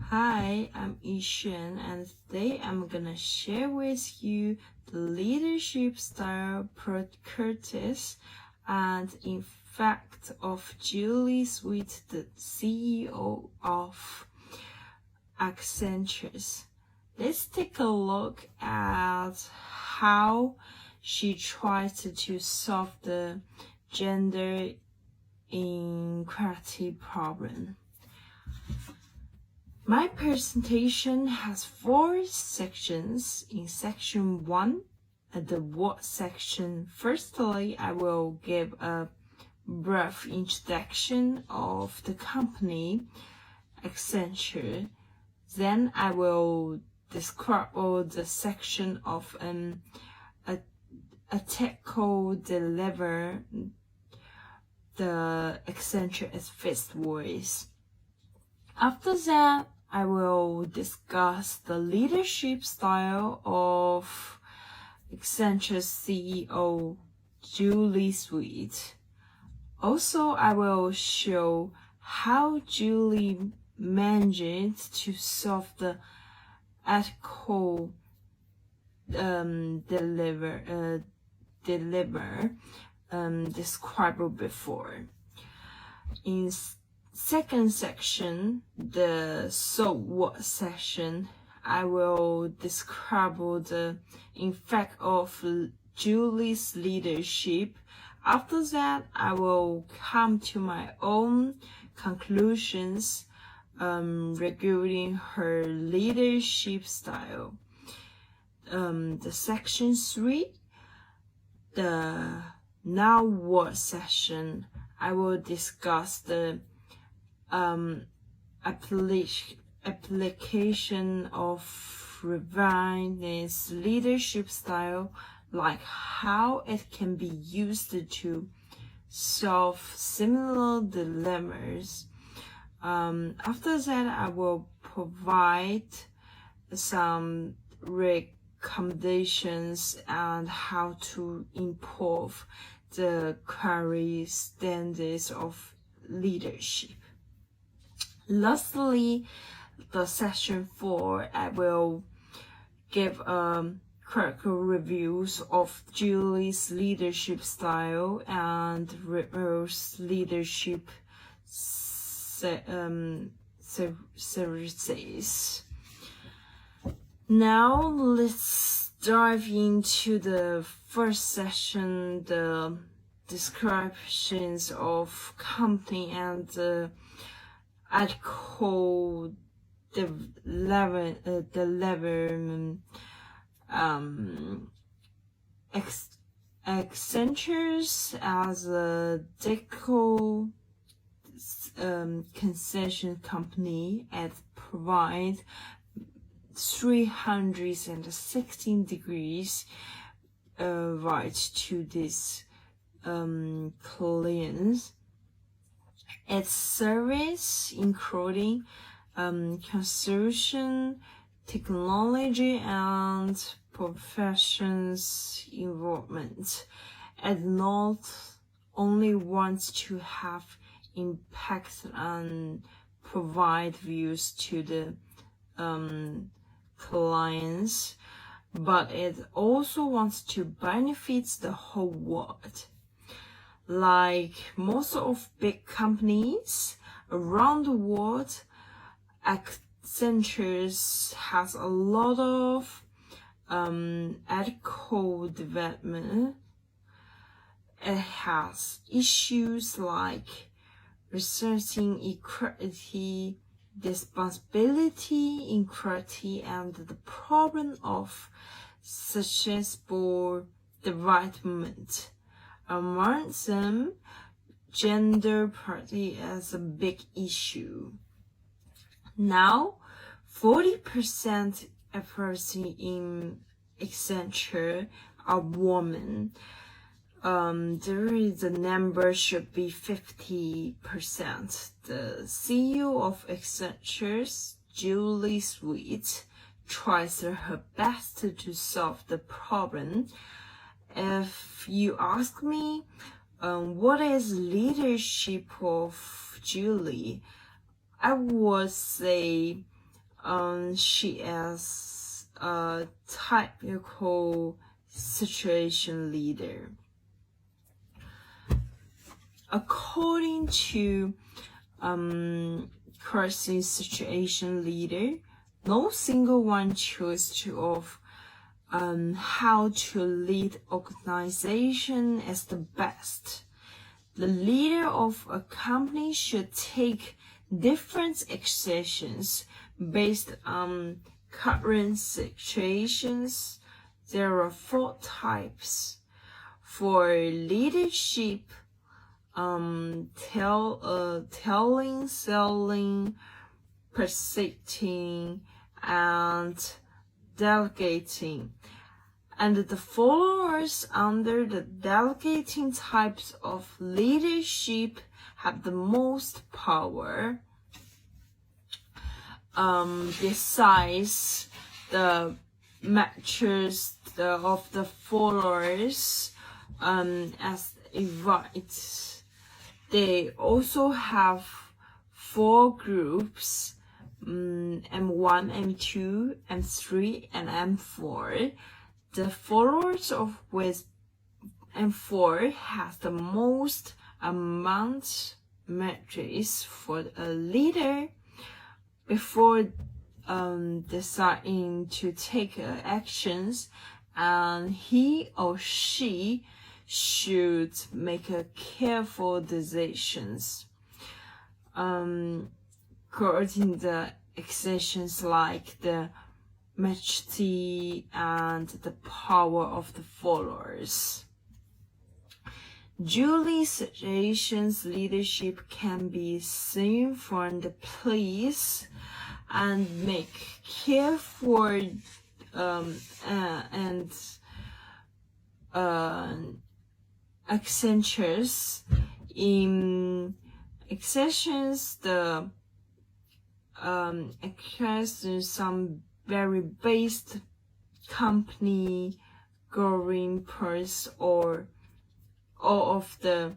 Hi, I'm Yishen, and today I'm gonna share with you the leadership style per Curtis and effect of Julie Sweet, the CEO of Accenture. Let's take a look at how she tries to solve the gender inequality problem. My presentation has 4 sections. In section 1, the what section, firstly, I will give a brief introduction of the company, Accenture. Then I will describe all the section of a technical deliver the Accenture as first voice. After that, I will discuss the leadership style of Accenture CEO Julie Sweet. Also, I will show how Julie managed to solve the ethical dilemma described before. In second section, the so what section, I will describe the effect of Julie's leadership. After that, I will come to my own conclusions regarding her leadership style. The section 3, the now what session, I will discuss the application of revised leadership style, like how it can be used to solve similar dilemmas. After that, I will provide some recommendations on how to improve the current standards of leadership. Lastly, the section 4, I will give critical reviews of Julie's leadership style and Ripple's leadership services. Now let's dive into the first session, the descriptions of company and the ethical development. Accenture as a ethical concession company, it provides 316 degrees rights to this clients. Its service including construction, technology, and professions involvement. It not only wants to have impact and provide views to the clients, but it also wants to benefit the whole world. Like most of big companies around the world, Accenture has a lot of ethical development. It has issues like researching equality, responsibility, inequality, and the problem of successful development. Among them, gender parity is a big issue. Now, 40% of persons in Accenture are women. The number should be 50%. The CEO of Accenture, Julie Sweet, tries her best to solve the problem. If you ask me, what is leadership of Julie? I would say she is a typical situation leader. According to crisis situation leader, no single one choice of how to lead organization is the best. The leader of a company should take different actions based on current situations. There are 4 types. For leadership, telling, selling, persuading, and delegating. And the followers under the delegating types of leadership have the most power. Besides the matches of the followers as a right, they also have 4 groups, M1, M2, M3, and M4. The followers of with M4 has the most amount metrics for a leader. Before deciding to take actions, and he or she should make a careful decisions. Guarding the actions like the maturity and the power of the followers. Julie situations leadership can be seen from the place and make careful actions in accessions the actions some very based company growing purse or all of the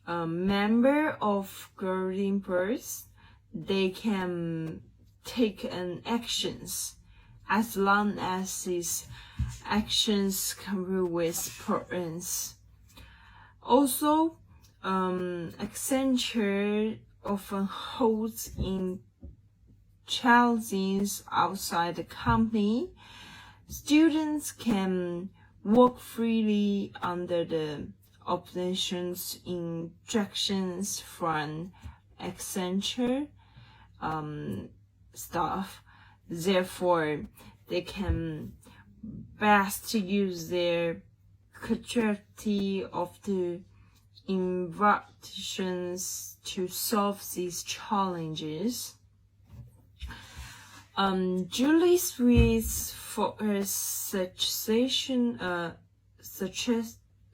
member of growing purse, they can take an actions as long as these actions come with purpose. Also, Accenture often holds in challenges outside the company. Students can work freely under the operations instructions from Accenture staff. Therefore, they can best use their creativity of the innovations to solve these challenges. Julie Sweet's focus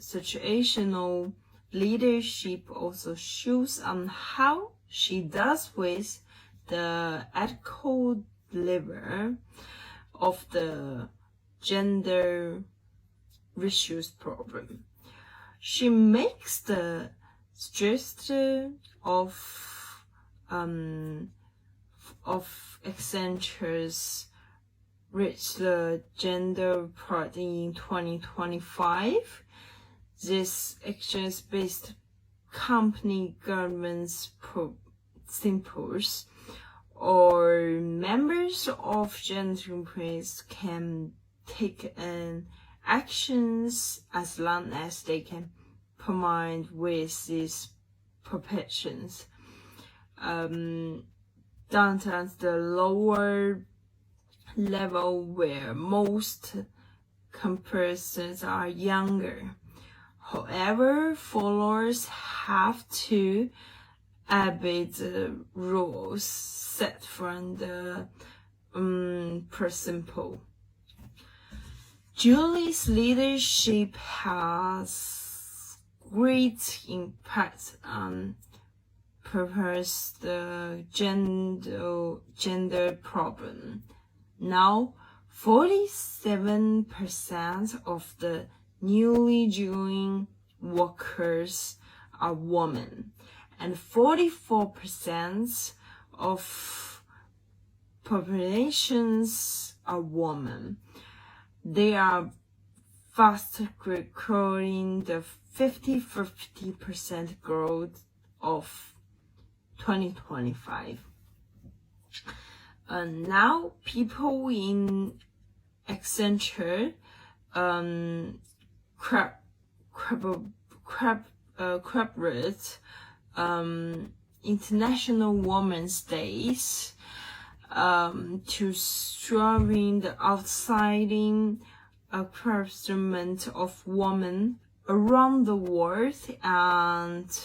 situational leadership also shows on how she does with the ethical delivery of the gender issues problem. She makes the suggestion of Accenture's reach the gender part in 2025. This actions-based company governance principles or members of gender employees can take an actions as long as they can comply with these protections. Down to the lower level where most comparisons are younger. However, followers have to obey the rules set from the principle. Julie's leadership has great impact on purpose the gender problem. Now, 47% of the newly joined workers are women, and 44% of populations are women. They are fast recording the 50% growth of 2025. Now people in Accenture, corporate, International Women's Days, to striving the outside appreciation of women around the world and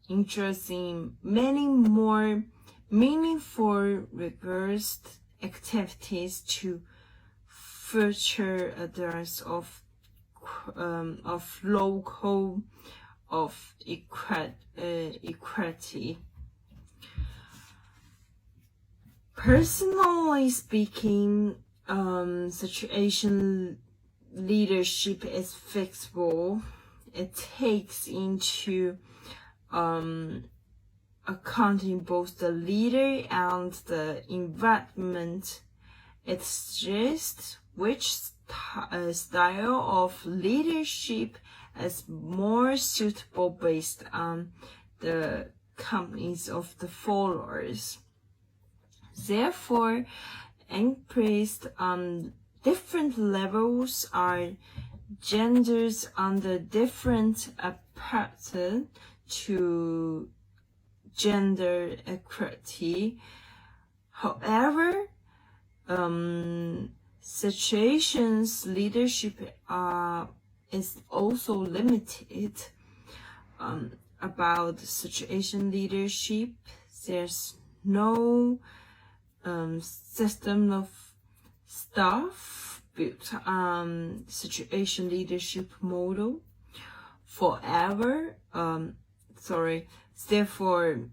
introducing many more meaningful rigorous activities to further address of local of equality. Personally speaking, situation leadership is flexible. It takes into accounting both the leader and the environment. It suggests which style of leadership is more suitable based on the companies of the followers. Therefore, increased on different levels are genders under different approach to gender equality. However, situations leadership is also limited. About situation leadership, there's no system of staff built situation leadership model forever. Therefore,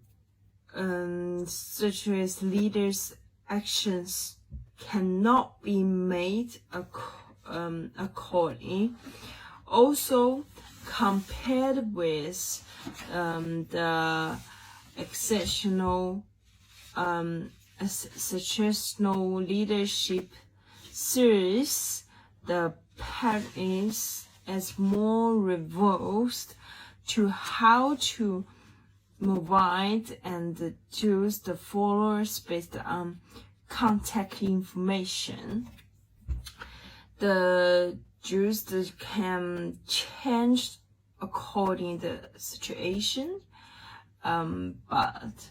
situation leaders' actions cannot be made accordingly. Also, compared with the exceptional situational leadership series, the pattern is more revolved to how to motivate and choose the followers based on contact information. The Jews can change according to the situation, but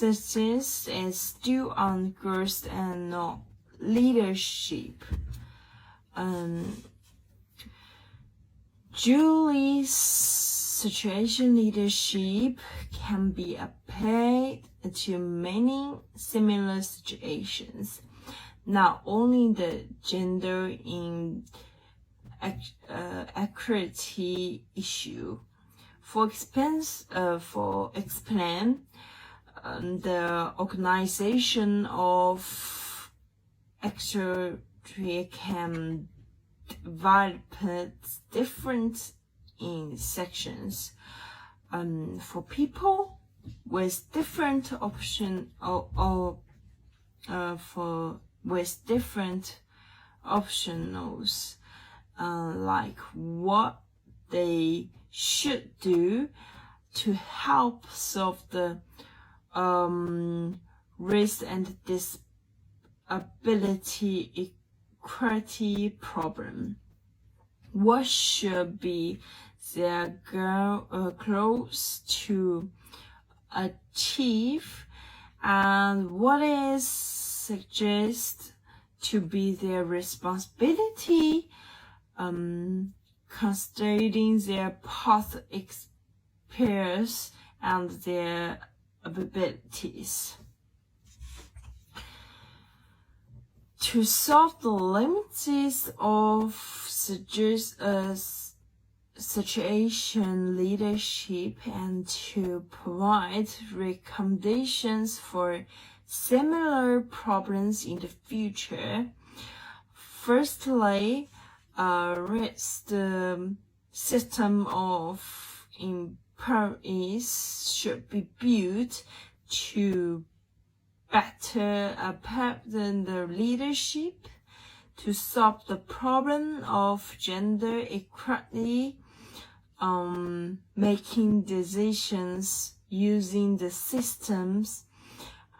success is still on growth and not leadership. Julie's situation leadership can be applied to many similar situations, not only the gender inequality issue. For explain, the organization of actually can develop different in sections. For people with different option with different optionals, like what they should do to help solve the race and disability equality problem. What should be their goals to achieve, and what is suggested to be their responsibility, considering their past experience and their abilities. To solve the limits of situation leadership and to provide recommendations for similar problems in the future, firstly, the system of employees should be built to better adapt the leadership to solve the problem of gender equality, making decisions using the systems,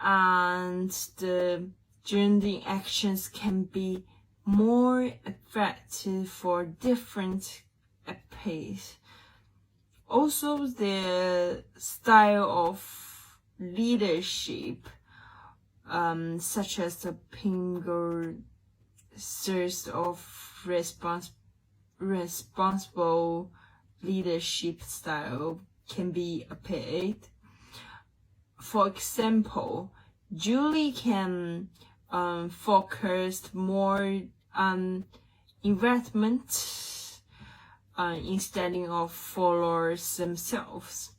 and the gender actions can be more effective for different pace. Also, the style of leadership, such as the Pinker search of responsible leadership style can be applied. For example, Julie can focus more on investment instead of followers themselves.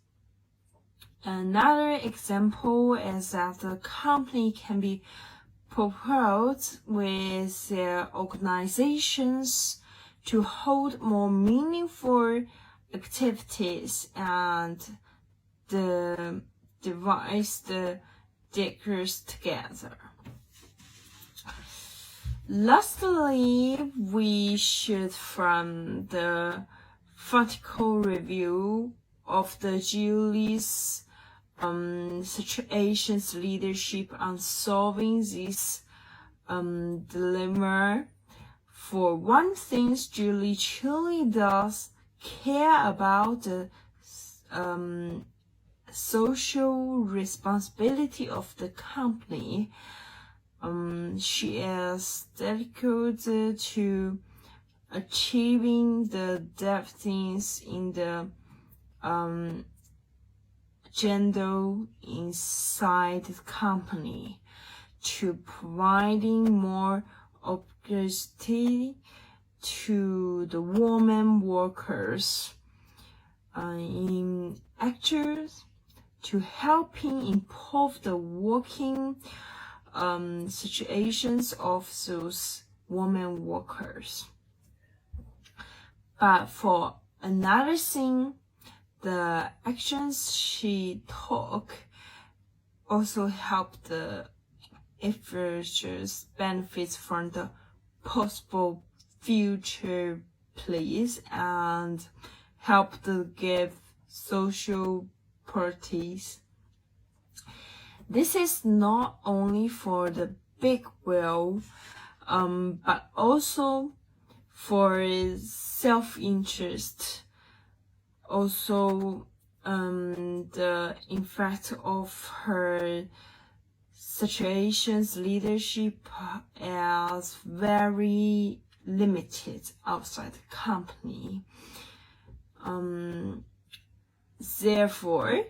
Another example is that the company can be propelled with their organizations to hold more meaningful activities and devise the decors together. Lastly, we should from the practical review of the Julie's situations leadership on solving this dilemma. For one thing, Julie truly does care about the social responsibility of the company. She is dedicated to achieving the things in the gender inside the company, to providing more opportunity to the women workers in actors, to helping improve the working situations of those women workers. But for another thing, the actions she took also helped the efforts benefits from the possible future place and help to give social parties. This is not only for the big will, but also for self-interest. Also, the effect of her situations leadership is very limited outside the company. Therefore,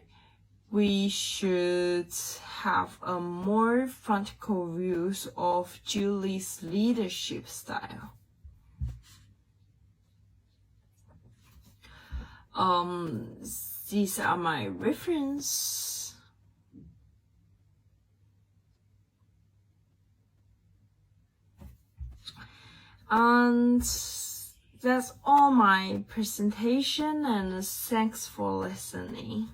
we should have a more practical views of Julie's leadership style. These are my reference. And that's all my presentation, and thanks for listening.